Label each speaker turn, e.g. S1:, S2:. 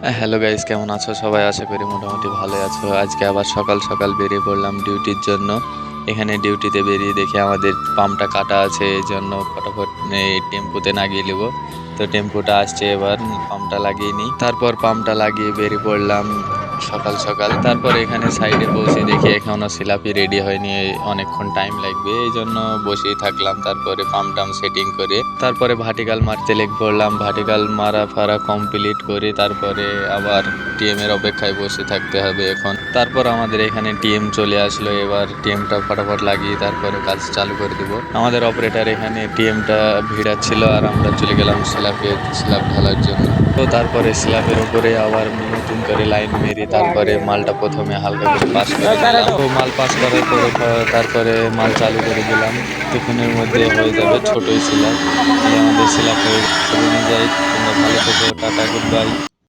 S1: Hello guys, কেমন আছো সবাই? আশা করি মোটামুটি ভালোই আছো। আজকে আবার সকাল সকাল বেরিয়ে পড়লাম ডিউটির জন্য। এখানে ডিউটিতে বেরিয়ে দেখি আমাদের পাম্পটা কাটা আছে, এই জন্য ফটাফট এই টেম্পুতে লাগিয়ে নেবো। তো টেম্পুটা আসছে, এবার পাম্পটা লাগিয়ে নিই, তারপর পাম্পটা লাগিয়ে বেরিয়ে পড়লাম সকাল সকাল। তারপর এখানে সাইডে পৌঁছে দেখি এখনো সিলাপি রেডি হয়নি, অনেকক্ষণ টাইম লাগবে, এই জন্য বসেই থাকলাম। তারপরে পাম্প টাম সেটিং করে তারপরে ভাটিকাল মারতে লেগে পড়লাম। ভাটিকাল মারা ফারা কমপ্লিট করে তারপরে আবার টিএম এর অপেক্ষায় বসে থাকতে হবে এখন। তারপর আমাদের এখানে টিএম চলে আসলো, এবার টিএমটা ফটাফট লাগিয়ে তারপরে কাজ চালু করে দিব। আমাদের অপারেটর এখানে টিএমটা ভিড়াচ্ছিল আর আমরা চলে গেলাম স্ল্যাব ঢালার জন্য। তো তারপরে স্ল্যাবের উপরে আবার নতুন করে লাইন মেরে তারপরে মালটা প্রথমে হালকা করে পাস করে দিলাম। তো মাল পাস করার পরে তারপরে মাল চালু করে দিলাম। কিছুক্ষণের মধ্যে হয়ে যাবে ছোটই স্ল্যাব। আমাদের স্ল্যাব হয়ে যাই। তোমরা ভালো থেকো, টাটা, গুড বাই।